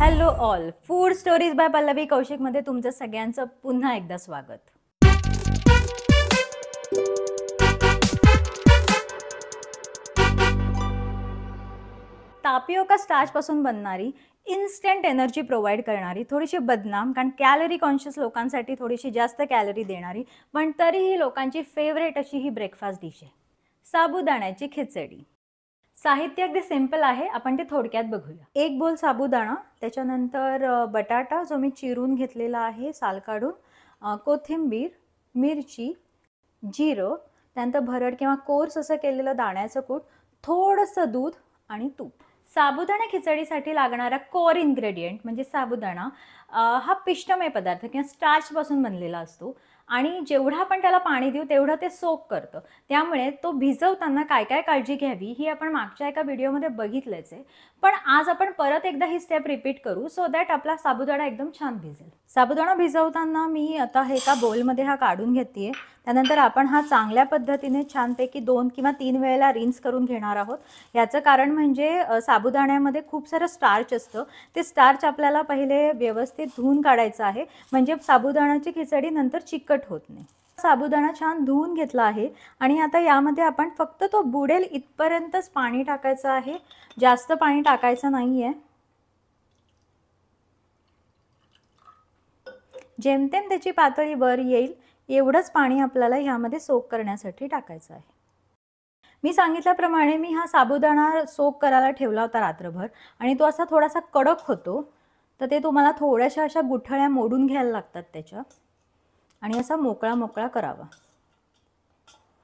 Hello all, food stories by Pallavi कौशिकमध्ये तुमचं सगळ्यांचं पुन्हा एकदा स्वागत. टापियोका स्टार्चपासून बनणारी इन्स्टंट एनर्जी प्रोव्हाइड करणारी, थोडीशी बदनाम कारण कॅलरी कॉन्शियस लोकांसाठी थोडीशी जास्त कॅलरी देणारी, पण तरीही लोकांची फेवरेट अशी ही ब्रेकफास्ट डिश आहे, साबुदाण्याची खिचडी. साहित्य अगदी सिंपल आहे, आपण ते थोडक्यात बघूया. 1 बोल साबुदाणा, त्याच्यानंतर बटाटा जो मी चिरून घेतलेला आहे साल काढून, कोथिंबीर, मिरची, जिरं, त्यानंतर भरड किंवा कोर्स असं केलेलं दाण्याचं कूट, थोडंसं दूध आणि तूप. साबुदाणा खिचडीसाठी लागणारा कोर इन्ग्रेडियंट म्हणजे साबुदाणा हा पिष्टमय पदार्थ किंवा स्टार्चपासून बनलेला असतो आणि जेवढं आपण त्याला पाणी देऊ तेवढं ते सोक करतं. त्यामुळे तो भिजवताना काय काय काळजी घ्यावी ही आपण मागच्या एका व्हिडिओमध्ये बघितलंच आहे, पण आज आपण परत एकदा ही स्टेप रिपीट करू सो दॅट आपला साबुदाणा एकदम छान भिजेल. साबुदाणा भिजवताना मी आता हे एका बोलमध्ये हा काढून घेते. त्यानंतर आपण हा चांगल्या पद्धतीने छानपैकी 2 किंवा 3 वेळेला रिन्स करून घेणार आहोत. याचं कारण म्हणजे साबुदाण्यामध्ये खूप सारं स्टार्च असतं, ते स्टार्च आपल्याला पहिले व्यवस्थित धुवून काढायचं आहे, म्हणजे साबुदाण्याची खिचडी नंतर चिकट होत नाही. साबुदाणा छान धुवून घेतला आहे आणि आता यामध्ये आपण फक्त तो बुडेल इथपर्यंतच पाणी टाकायचं आहे, जास्त पाणी टाकायचं नाही आहे. जेमतेम त्याची पातळी वर येईल एवढंच पाणी आपल्याला ह्यामध्ये सोक करण्यासाठी टाकायचं आहे. मी सांगितल्याप्रमाणे मी हा साबुदाणा सोक करायला ठेवला होता रात्रभर आणि तो असा थोडासा कडक होतो, तर ते तुम्हाला थोड्याशा अशा गुठळ्या मोडून घ्यायला लागतात त्याच्या आणि असा मोकळा मोकळा करावा.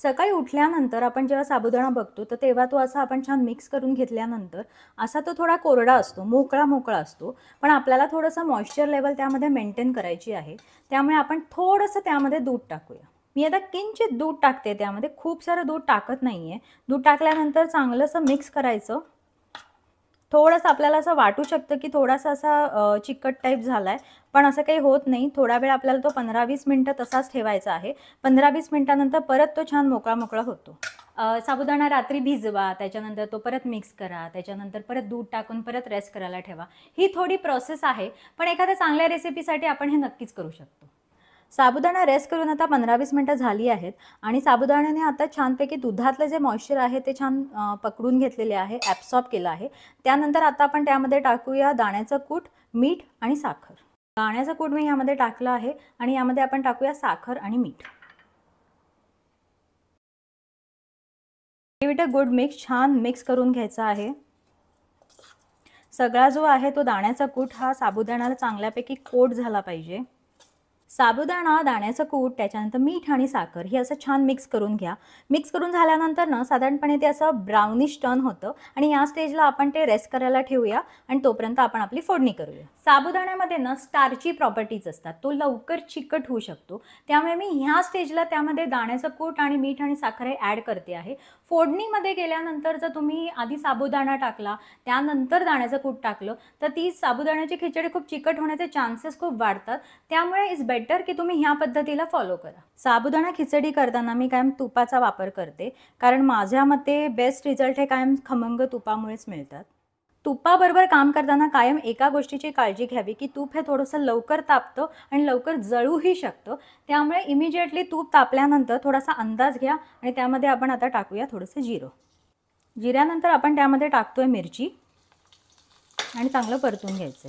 सकाळी उठल्यानंतर आपण जेव्हा साबुदाणा बघतो तर तेव्हा तो असा आपण छान मिक्स करून घेतल्यानंतर असा तो थोडा कोरडा असतो, मोकळा मोकळा असतो, पण आपल्याला थोडंसं मॉइश्चर लेवल त्यामध्ये मेंटेन करायची आहे. त्यामुळे आपण थोडंसं त्यामध्ये दूध टाकूया. मी आता किंचित दूध टाकते, त्यामध्ये खूप सारं दूध टाकत नाही आहे. दूध टाकल्यानंतर चांगलंसं मिक्स करायचं. थोडंसं आपल्याला असं वाटू शकतं की थोडासा असा चिकट टाईप झाला आहे, पण असं काही होत नाही. थोडा वेळ आपल्याला तो 15-20 मिनटं तसाच ठेवायचा आहे. 15-20 मिनटानंतर परत तो छान मोकळा मोकळा होतो. साबुदाणा रात्री भिजवा, त्याच्यानंतर तो परत मिक्स करा, त्याच्यानंतर परत दूध टाकून परत रेस्ट करायला ठेवा. ही थोडी प्रोसेस आहे, पण एखाद्या चांगल्या रेसिपीसाठी आपण हे नक्कीच करू शकतो. साबुदाणा रेस्ट करून आता 15-20 मिनटं झाली आहेत आणि साबुदाण्याने आता छानपैकी दुधातलं जे मॉइश्चर आहे ते छान पकडून घेतलेले आहे, ॲब्सॉर्ब केलं आहे. त्यानंतर आता आपण त्यामध्ये टाकूया दाण्याचं कूट, मीठ आणि साखर. दाण्याचं कूट मी यामध्ये टाकलं आहे आणि यामध्ये आपण टाकूया साखर आणि मीठ. Give it a good mix. छान मिक्स करून घ्यायचा आहे. सगळा जो आहे तो दाण्याचा कूट हा साबुदाण्याला चांगल्यापैकी कोट झाला पाहिजे. साबुदाणा, दाण्याचं कूट, त्याच्यानंतर मीठ आणि साखर हे असं छान मिक्स करून घ्या. मिक्स करून झाल्यानंतर ना साधारणपणे ते असं ब्राउनिश टर्न होतं आणि या स्टेजला आपण ते रेस्ट करायला ठेवूया आणि तोपर्यंत आपण आपली फोडणी करूया. साबुदाण्यामध्ये ना स्टार्ची प्रॉपर्टीज असतात, तो लवकर चिकट होऊ शकतो. त्यामुळे मी ह्या स्टेजला त्यामध्ये दाण्याचं कूट आणि मीठ आणि साखर हे ॲड करते आहे. फोडणीमध्ये गेल्यानंतर जर तुम्ही आधी साबुदाणा टाकला त्यानंतर दाण्याचं कूट टाकलं तर ती साबुदाण्याची खिचडी खूप चिकट होण्याचे चान्सेस खूप वाढतात. त्यामुळे इट्स बेटर की तुम्ही ह्या पद्धतीला फॉलो करा. साबुदाणा खिचडी करताना मी कायम तुपाचा वापर करते, कारण माझ्या मते बेस्ट रिझल्ट हे कायम खमंग तुपामुळेच मिळतात. तुपाबरोबर काम करताना कायम एका गोष्टीची काळजी घ्यावी की तूप हे थोडंसं लवकर तापतं आणि लवकर जळूही शकतं. त्यामुळे इमिजिएटली तूप तापल्यानंतर थोडासा अंदाज घ्या आणि त्यामध्ये आपण आता टाकूया थोडंसं जिरं. जिऱ्यानंतर आपण त्यामध्ये टाकतोय मिरची आणि चांगलं परतून घ्यायचं.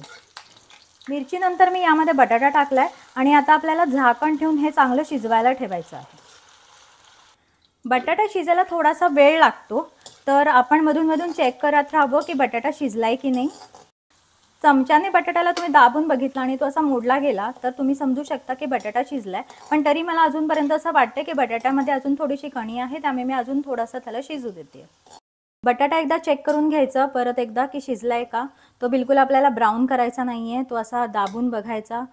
मिरचीनंतर मी यामध्ये बटाटा टाकलाय आणि आता आपल्याला झाकण ठेवून हे चांगलं शिजवायला ठेवायचं आहे. बटाटा शिजायला थोडासा वेळ लागतो, तर आपण मधून चेक करत राहावं की बटाटा शिजलाय की नाही. चमच्याने बटाट्याला तुम्ही दाबून बघितला आणि तो असा मोडला गेला तर तुम्ही समजू शकता की बटाटा शिजलाय. पण तरी मला अजूनपर्यंत असं वाटतं की बटाट्यामध्ये अजून थोडीशी कणी आहे, त्यामुळे मी अजून थोडासा त्याला शिजू देते. बटाटा एकदा चेक करून घ्यायचं परत एकदा की शिजलाय का. तो बिलकुल आपल्याला ब्राऊन करायचा नाही आहे, तो असा दाबून बघायचा.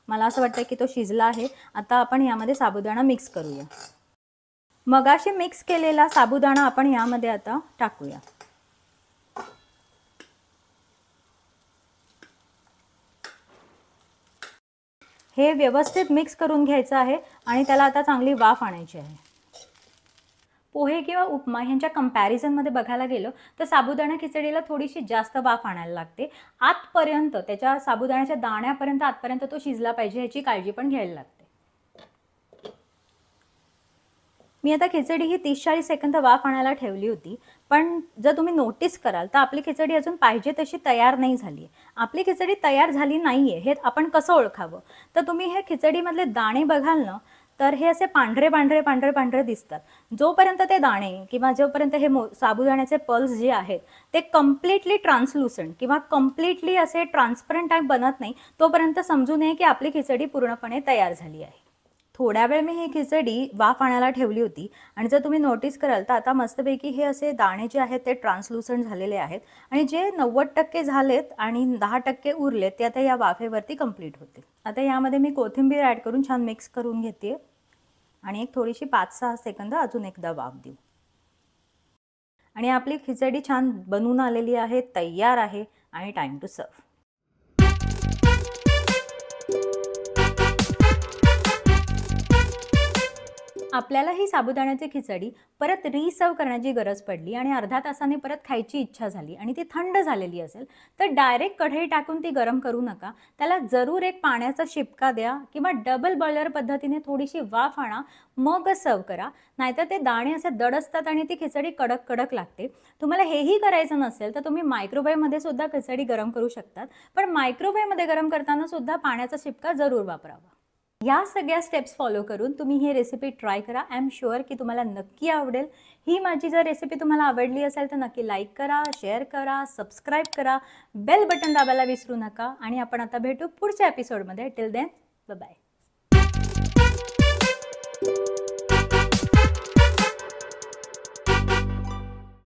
मला असं वाटतं की तो शिजला आहे. आता आपण यामध्ये साबुदाणा मिक्स करूया. मगाशी मिक्स केलेला साबुदाणा आपण यामध्ये आता टाकूया. हे व्यवस्थित मिक्स करून घ्यायचं आहे आणि त्याला आता चांगली वाफ आणायची आहे. पोहे किंवा उपमा ह्यांच्या कंपॅरिझनमध्ये बघायला गेलं तर साबुदाणा खिचडीला थोडीशी जास्त वाफ आणायला लागते. आतपर्यंत त्याच्या साबुदाण्याच्या दाण्यापर्यंत आतपर्यंत तो शिजला पाहिजे ह्याची काळजी पण घ्यायला लागते. मी आता खिचडी ही 30-40 सेकंद वाफ आणायला ठेवली होती. पण जर तुम्ही नोटीस कराल तर आपली खिचडी अजून पाहिजे तशी तयार नाही झाली. आपली खिचडी तयार झाली नाहीये हे आपण कसं ओळखावं? तर तुम्ही हे खिचडीमधले दाणे बघाल ना, तर हे असे पांढरे दिसतात. जोपर्यंत ते दाणे किंवा जोपर्यंत हे साबुदाण्याचे पल्स जे आहेत ते कम्प्लिटली ट्रान्सलुसंट किंवा कम्प्लिटली असे ट्रान्सपरंट टाईप बनत नाही, तोपर्यंत समजू नये की आपली खिचडी पूर्णपणे तयार झाली आहे. थोड्या वेळ मी ही खिचडी वाफ आणायला ठेवली होती आणि जर तुम्ही नोटीस कराल तर आता मस्तपैकी हे असे दाणे जे आहेत ते ट्रान्सलुसंट झालेले आहेत आणि जे 90% झालेत आणि 10% उरलेत ते आता या वाफेवरती कंप्लीट होते. आता यामध्ये मी कोथिंबीर ॲड करून छान मिक्स करून घेते आणि एक थोडीशी 5-6 सेकंद अजून एकदा वाफ देऊ आणि आपली खिचडी छान बनून आलेली आहे, तयार आहे आणि टाइम टू सर्व. आपल्याला ही साबुदाण्याची खिचडी परत रिसर्व करण्याची गरज पडली आणि अर्ध्या तासाने परत खायची इच्छा झाली आणि ती थंड झालेली असेल तर डायरेक्ट कढई टाकून ती गरम करू नका. त्याला जरूर एक पाण्याचा शिपका द्या किंवा डबल बॉयलर पद्धतीने थोडीशी वाफ आणा, मगच सर्व करा. नाहीतर ते दाणे असे दड असतात आणि ती खिचडी कडक कडक लागते. तुम्हाला हेही करायचं नसेल तर तुम्ही मायक्रोवेव्हमध्ये सुद्धा खिचडी गरम करू शकतात. पण मायक्रोवेव्हमध्ये गरम करताना सुद्धा पाण्याचा शिपका जरूर वापरावा. या सगळ्या स्टेप्स फॉलो करून तुम्ही ही रेसिपी ट्राय करा. आय एम शुअर की तुम्हाला नक्की आवडेल. ही माझी जर रेसिपी तुम्हाला आवडली असेल तर नक्की लाईक करा, शेअर करा, सबस्क्राईब करा, बेल बटन दाबायला विसरू नका आणि आपण आता भेटू पुढच्या एपिसोडमध्ये. Till then bye.